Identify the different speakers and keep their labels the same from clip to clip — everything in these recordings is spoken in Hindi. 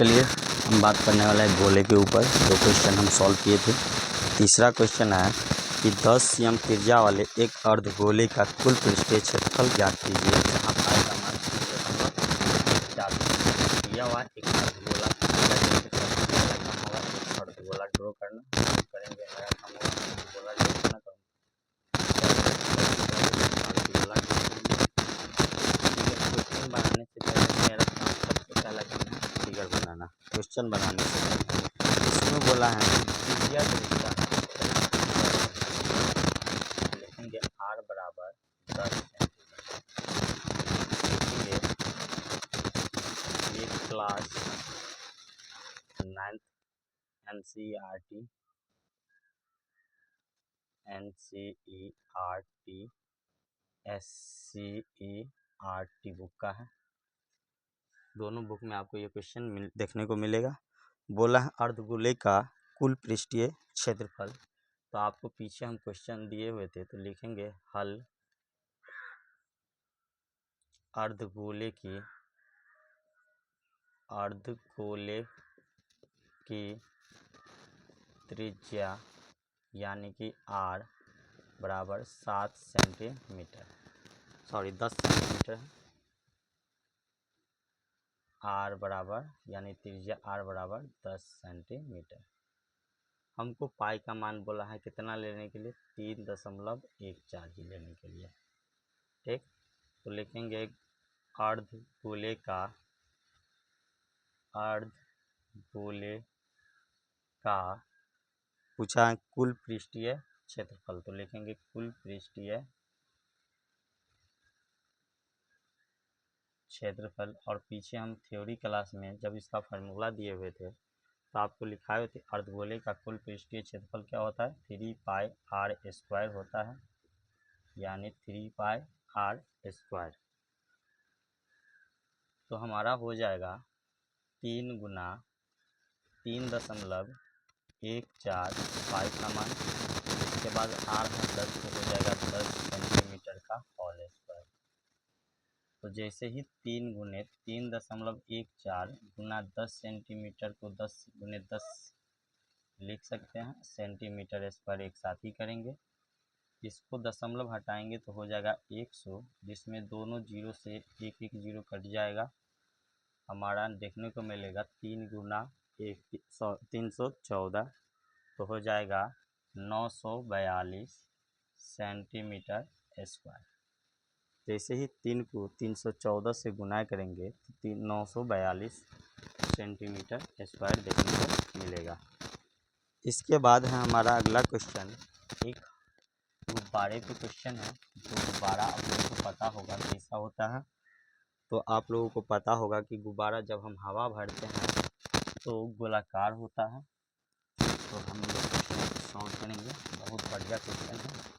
Speaker 1: चलिए हम बात करने वाला है गोले के ऊपर। दो क्वेश्चन हम सॉल्व किए थे। तीसरा क्वेश्चन है कि 10 cm त्रिज्या वाले एक अर्धगोले का कुल पृष्ठीय क्षेत्रफल ज्ञात कीजिए, जहाँ पाई का मान 4 दिया हुआ एक अर्धगोला अर्धगोला ड्रॉ करना करेंगे। मेरा काम होगा अर्धगोला ड्रॉ करना, तो अर्धगोला क्वेश्चन बनाने से पहले मेरा काम सबसे पहला काम है फिगर बनाना। क्वेश्चन बनाने से पहले इसमें बोला है त्रिज्या लिखेंगे r बराबर 10 सेंटीमीटर। ये क्लास 9th NCERT बुक का है। दोनों बुक में आपको ये क्वेश्चन देखने को मिलेगा। बोला है अर्धगोले का कुल पृष्ठीय क्षेत्रफल, तो आपको पीछे हम क्वेश्चन दिए हुए थे, तो लिखेंगे हल अर्धगोले की त्रिज्या यानी कि r बराबर 7 सेंटीमीटर, 10 सेंटीमीटर है। r बराबर यानी त्रिज्या r बराबर 10 सेंटीमीटर। हमको पाई का मान बोला है कितना लेने के लिए, 3.14 ही लेने के लिए। ठीक, तो लिखेंगे अर्धगोले का पूछा है कुल पृष्ठीय क्षेत्रफल, तो लिखेंगे कुल पृष्ठीय क्षेत्रफल। और पीछे हम थ्योरी क्लास में जब इसका फार्मूला दिए हुए थे, तो आपको लिखा हुआ था अर्धगोले का कुल पृष्ठीय क्षेत्रफल क्या होता है, 3 पाई r स्क्वायर होता है, यानी 3 पाई r स्क्वायर। तो हमारा हो जाएगा 3 गुना 3.14 पाई का मान, इसके बाद r है 10, तो हो जाएगा 10 सेंटीमीटर का होल स्क्वायर। तो जैसे ही 3 गुने 3.14 गुना 10 सेंटीमीटर को 10 गुने 10 लिख सकते हैं, सेंटीमीटर स्क्वायर एक साथ ही करेंगे। इसको दशमलव हटाएंगे तो हो जाएगा 100, जिसमें दोनों जीरो से एक जीरो कट जाएगा। हमारा देखने को मिलेगा 3 गुना 314, तो हो जाएगा 942 सेंटीमीटर स्क्वायर। जैसे ही 3 को 314 से गुना करेंगे तो 942 सेंटीमीटर स्क्वायर देखने को मिलेगा। इसके बाद है हमारा अगला क्वेश्चन, एक गुब्बारे पे क्वेश्चन है। जो गुब्बारा आप लोगों को पता होगा कैसा होता है, तो आप लोगों को पता होगा कि गुब्बारा जब हम हवा भरते हैं तो गोलाकार होता है। तो हम लोग क्वेश्चन सॉल्व करेंगे, बहुत बढ़िया क्वेश्चन है।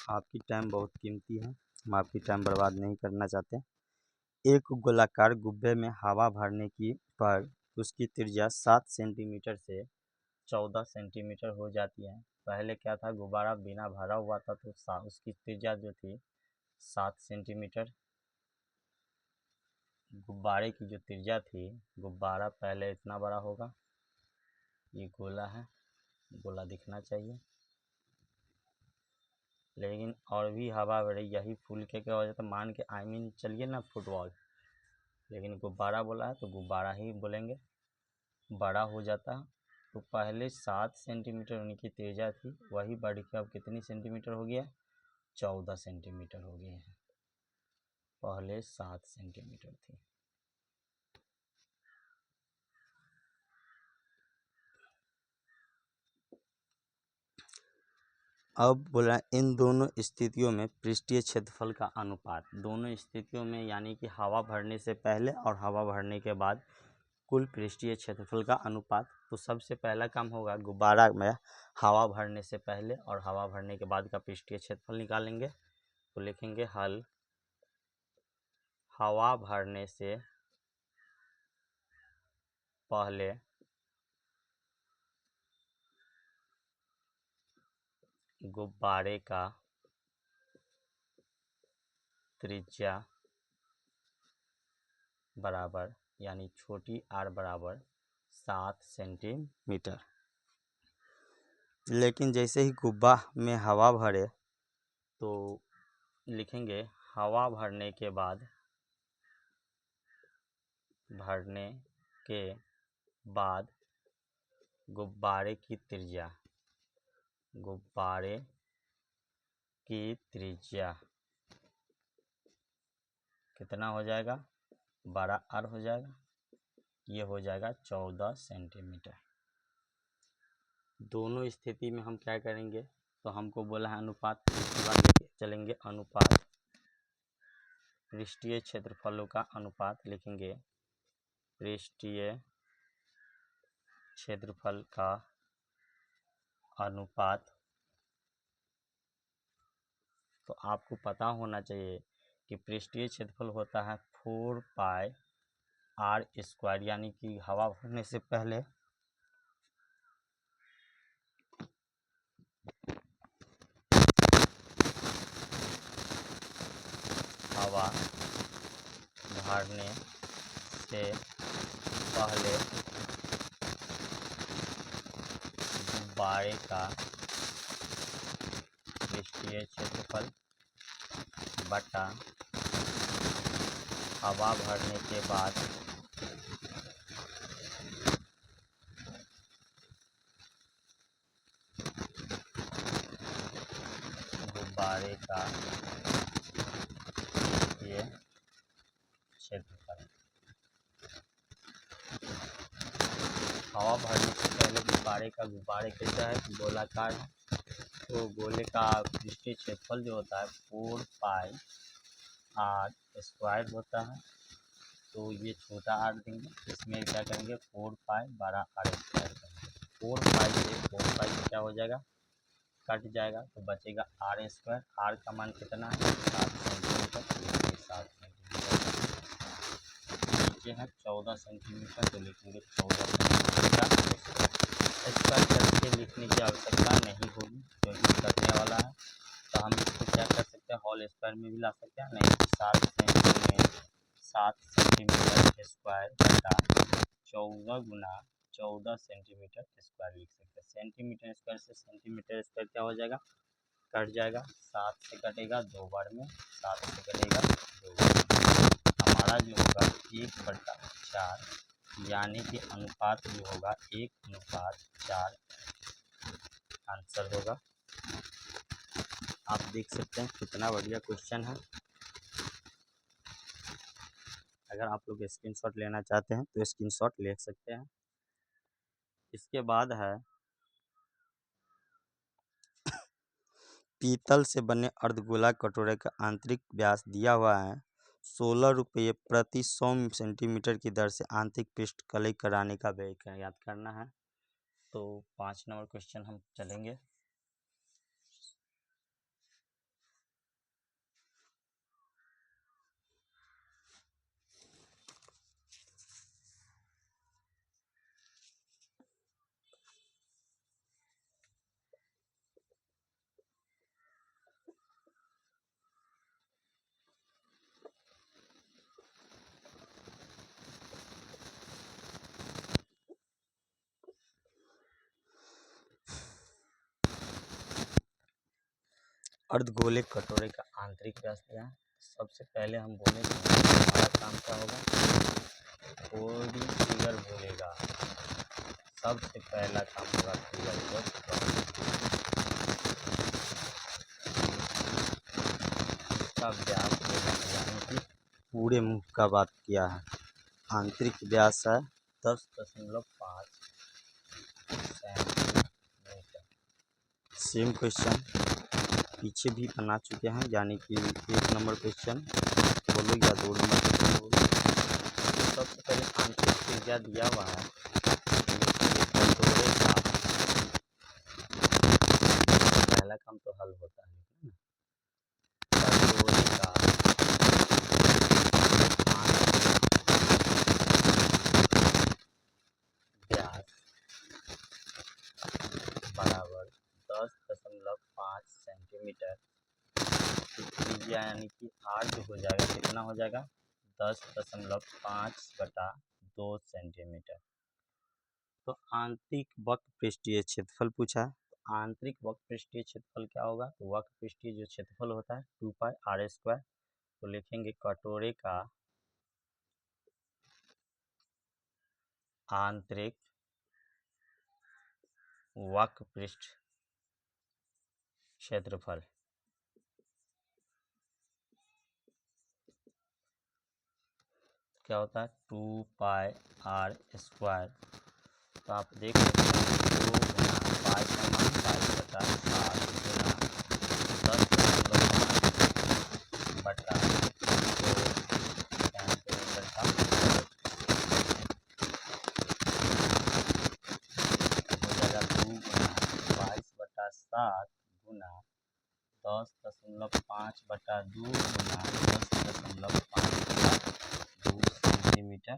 Speaker 1: आपकी टाइम बहुत कीमती है, हम आपकी टाइम बर्बाद नहीं करना चाहते। एक गोलाकार गुब्बे में हवा भरने की पर उसकी त्रिज्या 7 सेंटीमीटर से 14 सेंटीमीटर हो जाती है। पहले क्या था, गुब्बारा बिना भरा हुआ था, तो उसकी त्रिज्या जो थी 7 सेंटीमीटर। गुब्बारे की जो त्रिज्या थी, गुब्बारा पहले इतना बड़ा होगा, ये गोला है, गोला दिखना चाहिए, लेकिन और भी हवा भरी यही फूल के क्या हो जाता, मान के चलिए ना फुटबॉल, लेकिन गुब्बारा बोला है तो गुब्बारा ही बोलेंगे, बड़ा हो जाता है। तो पहले 7 सेंटीमीटर उनकी त्रिज्या थी, वही बढ़ के अब कितनी सेंटीमीटर हो गया, 14 सेंटीमीटर हो गए हैं, पहले 7 सेंटीमीटर थी। अब बोला इन दोनों स्थितियों में पृष्ठीय क्षेत्रफल का अनुपात, दोनों स्थितियों में यानी कि हवा भरने से पहले और हवा भरने के बाद कुल पृष्ठीय क्षेत्रफल का अनुपात। तो सबसे पहला काम होगा गुब्बारा में हवा भरने से पहले और हवा भरने के बाद का पृष्ठीय क्षेत्रफल निकालेंगे। तो लिखेंगे हल हवा भरने से पहले गुब्बारे का त्रिज्या बराबर यानी छोटी r बराबर 7 सेंटीमीटर। लेकिन जैसे ही गुब्बा में हवा भरे तो लिखेंगे हवा भरने के बाद गुब्बारे की त्रिज्या कितना हो जाएगा, बड़ा R हो जाएगा, ये हो जाएगा 14 सेंटीमीटर। दोनों स्थिति में हम क्या करेंगे, तो हमको बोला है अनुपात, दूसरी बार लेके चलेंगे अनुपात पृष्ठीय क्षेत्रफलों का अनुपात। लिखेंगे पृष्ठीय क्षेत्रफल का अनुपात। तो आपको पता होना चाहिए कि पृष्ठीय क्षेत्रफल होता है 4 पाई r², यानी कि हवा भरने से पहले हवा भरने से पहले गुब्बारे का पृष्ठीय क्षेत्रफल बटा हवा भरने के बाद गुब्बारे का पृष्ठीय क्षेत्रफल। हवा भरने से पहले गुब्बारे कैसा है, गोलाकार है, तो गोले का पृष्ठीय क्षेत्रफल जो होता है 4 पाई r² होता है। तो ये छोटा r देंगे, इसमें क्या करेंगे 4 पाई बड़ा r² करेंगे। 4 पाई से क्या हो जाएगा, कट जाएगा, तो बचेगा r²। r का मान कितना है, 7 सेंटीमीटर। 7 सेंटीमीटर नीचे है 14 सेंटीमीटर, तो लिखेंगे 14 सेंटीमीटर स्क्वायर करके लिखने की आवश्यकता नहीं होगी क्योंकि कटने वाला है। तो हम इसको क्या कर सकते हैं, होल स्क्वायर में भी ला सकते हैं, नहीं 7 सेंटीमीटर स्क्वायर बटा 14 गुना 14 सेंटीमीटर स्क्वायर लिख सकते हैं। सेंटीमीटर स्क्वायर से सेंटीमीटर स्क्वायर क्या हो जाएगा, कट जाएगा, 7 से कटेगा 2 बार में, 7 से कटेगा 2 बार में। हमारा जो होगा 1/4, यानी कि अनुपात जो होगा 1:4 आंसर होगा। आप देख सकते हैं कितना बढ़िया क्वेश्चन है। अगर आप लोग स्क्रीनशॉट लेना चाहते हैं तो स्क्रीनशॉट ले सकते हैं। इसके बाद है पीतल से बने अर्धगोला कटोरे का आंतरिक व्यास दिया हुआ है, 16 रुपये प्रति 100 सेंटीमीटर की दर से आंतरिक पृष्ठ कलई कराने का व्यय याद करना है। तो 5 नंबर क्वेश्चन हम चलेंगे। अर्धगोले कटोरे का आंतरिक व्यास दिया है। सबसे पहले हम बोले तो हमारा काम क्या होगा, कोई फिगर बोलेगा, सबसे पहला काम होगा फिगर को इसका व्यास यानी कि पूरे मुख का बात किया है। आंतरिक व्यास है 10.5 सेंटीमीटर। सेम क्वेश्चन पीछे भी बना चुके हैं, यानी कि 1 नंबर क्वेश्चन बोलो या 2 नंबर क्वेश्चन बोलो। सबसे पहले आंतरिक त्रिज्या दिया हुआ है, कटोरे का पहला काम तो हल होता है ना, कटोरे का व्यास बराबर 10.5 सेंटीमीटर। त्रिज्या यानी कि आर जो हो जाएगा कितना हो जाएगा 10.5/2 सेंटीमीटर। तो आंतरिक वक्र पृष्ठीय क्षेत्रफल पूछा है, तो आंतरिक वक्र पृष्ठीय क्षेत्रफल क्या होगा, तो वक्र पृष्ठीय जो क्षेत्रफल होता है 2πr²। तो लिखेंगे कटोरे का आंतरिक वक्र पृष्ठ क्षेत्रफल क्या होता है 2πr²। तो आप देख सकते हैं 2 गुना पाई का मान 22/7 गुना 10.5/2 सेंटीमीटर का हो जाएगा 2 गुना 22/7 गुना 10.5/2 गुना 10.5/2 सेंटीमीटर।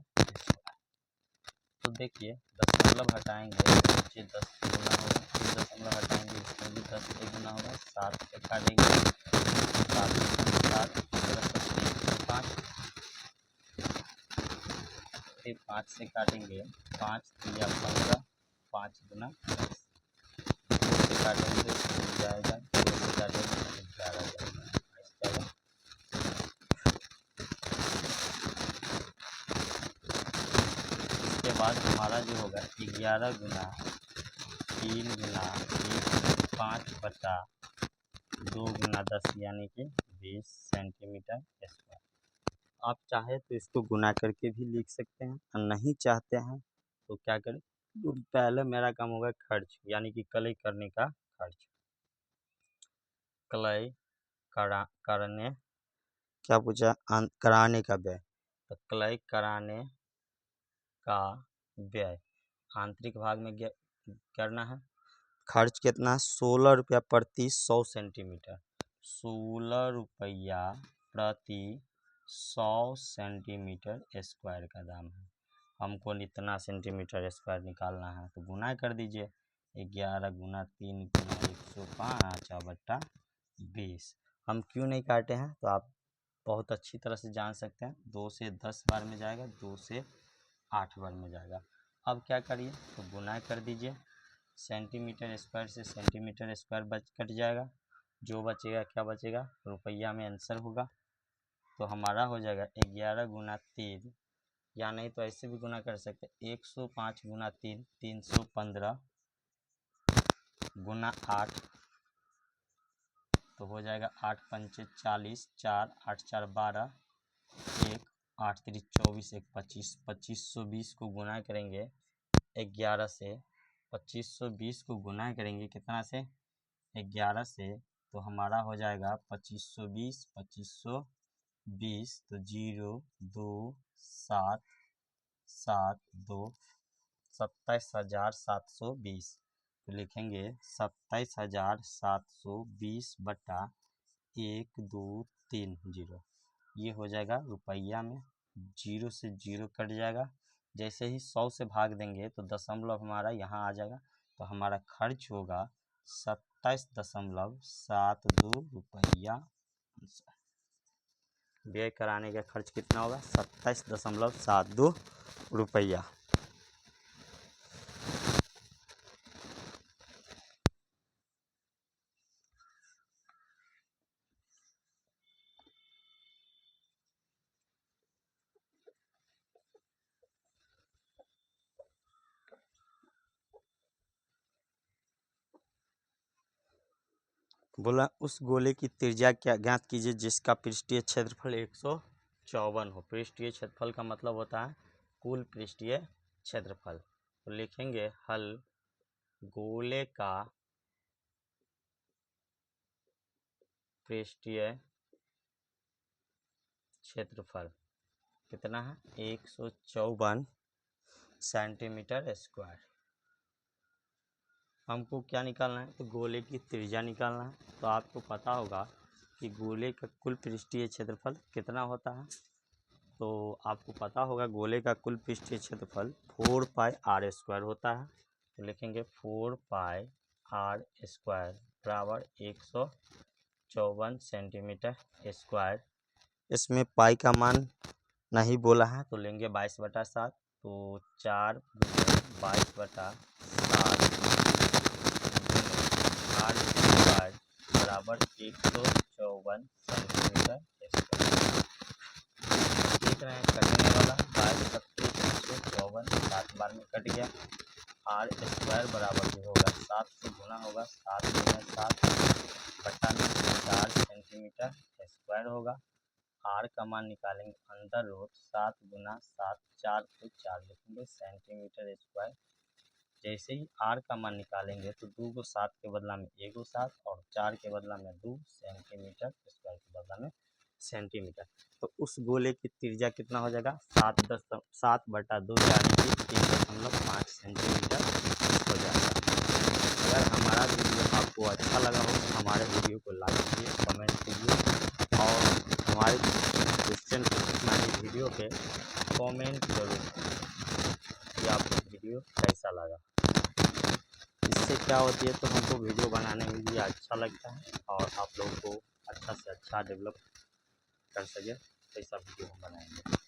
Speaker 1: तो देखिए दशमलव हटाएंगे नीचे 10 गुना होगा, फिर दशमलव हटाएंगे इसमें भी 10 से गुना होगा, 7 से काटेंगे 7 5, फिर 5 से काटेंगे 5 3 15, 5 गुना 10, 2 से काटेंगे तो मिल जाएगा, 2 से काटेंगे 11 जाएगा। इसके बाद हमारा जो होगा 11 गुना 3 गुना 5/2 गुना 10 यानी कि 20 सेंटीमीटर स्क्वायर। आप चाहे तो इसको गुना करके भी लिख सकते हैं, और नहीं चाहते हैं तो क्या करें, तो पहले मेरा काम होगा खर्च यानी कि कलई करने का खर्च। कलई करने क्या पूछा, कराने का व्यय। तो कलई कराने का व्यय आंतरिक भाग में करना है। खर्च कितना, 16 रुपया प्रति 100 सेंटीमीटर। 16 रुपया प्रति 100 सेंटीमीटर स्क्वायर का दाम है। हमको इतना सेंटीमीटर स्क्वायर निकालना है, तो गुना कर दीजिए 11 गुना 3 गुना 105/20। हम क्यों नहीं काटे हैं तो आप बहुत अच्छी तरह से जान सकते हैं, 2 से 10 बार में जाएगा, 2 से 8 बार में जाएगा। अब क्या करिए, तो गुना कर दीजिए, सेंटीमीटर स्क्वायर से सेंटीमीटर स्क्वायर कट जाएगा, जो बचेगा क्या बचेगा, रुपया में आंसर होगा। तो हमारा हो जाएगा 11 गुना 3, या नहीं तो ऐसे भी गुना कर सकते, 105 गुना 3 315 गुना 8, तो हो जाएगा 8 पंचे 40, 4 8 4 12, 1 8 3 24, 1 25, 2520 को गुना करेंगे 11 से, 2520 को गुना करेंगे कितना से, 11 से, तो हमारा हो जाएगा 2520 2520, तो 0 2 7 7 2 27,720। तो लिखेंगे 27,720/1,2,3 ये हो जाएगा रुपया में। 0 से 0 कट जाएगा, जैसे ही 100 से भाग देंगे तो दशमलव हमारा यहाँ आ जाएगा, तो हमारा खर्च होगा 27.72 रुपया। व्यय कराने का खर्च कितना होगा 27.72 रुपया। बोला उस गोले की त्रिज्या क्या ज्ञात कीजिए जिसका पृष्ठीय क्षेत्रफल 154 हो। पृष्ठीय क्षेत्रफल का मतलब होता है कुल पृष्ठीय क्षेत्रफल। तो लिखेंगे हल गोले का पृष्ठीय क्षेत्रफल कितना है 154 सेंटीमीटर स्क्वायर। हमको क्या निकालना है, तो गोले की त्रिज्या निकालना है। तो आपको पता होगा कि गोले का कुल पृष्ठीय क्षेत्रफल कितना होता है। तो आपको पता होगा गोले का कुल पृष्ठीय क्षेत्रफल 4 पाई आर स्क्वायर होता है। तो लिखेंगे 4 पाई आर स्क्वायर बराबर 154 सेंटीमीटर स्क्वायर। इसमें पाई का मान नहीं बोला है तो लेंगे 22/7। तो 4 22/7 आर स्क्वायर बराबर 154 सेंटीमीटर स्क्वायर। देख रहे हैं कटने वाला 22/154 7 बार में कट गया। आर स्क्वायर बराबर भी होगा 7 से गुना होगा 7 गुना 7 बटा में 4 सेंटीमीटर स्क्वायर होगा। आर का मान निकालेंगे अंडर रूट 7 गुना 7 4 को 4 लिखेंगे सेंटीमीटर स्क्वायर। जैसे ही आर का मान निकालेंगे तो 2 को 7 के बदला में 1 को 7 और 4 के बदला में 2 सेंटीमीटर स्क्वायर के बदला में सेंटीमीटर। तो उस गोले की त्रिज्या कितना हो जाएगा 7/2 यानी कि 1.5 सेंटीमीटर हो जाएगा। अगर हमारा वीडियो आपको अच्छा लगा हो तो हमारे वीडियो को लाइक कीजिए, कमेंट कीजिए और हमारे क्वेश्चन वीडियो पे कमेंट जरूर कि आपको वीडियो कैसा लगा। इससे क्या होती है तो हमको वीडियो बनाने में भी अच्छा लगता है और आप लोगों को अच्छा से अच्छा डेवलप कर सके ऐसा वीडियो हम बनाएंगे।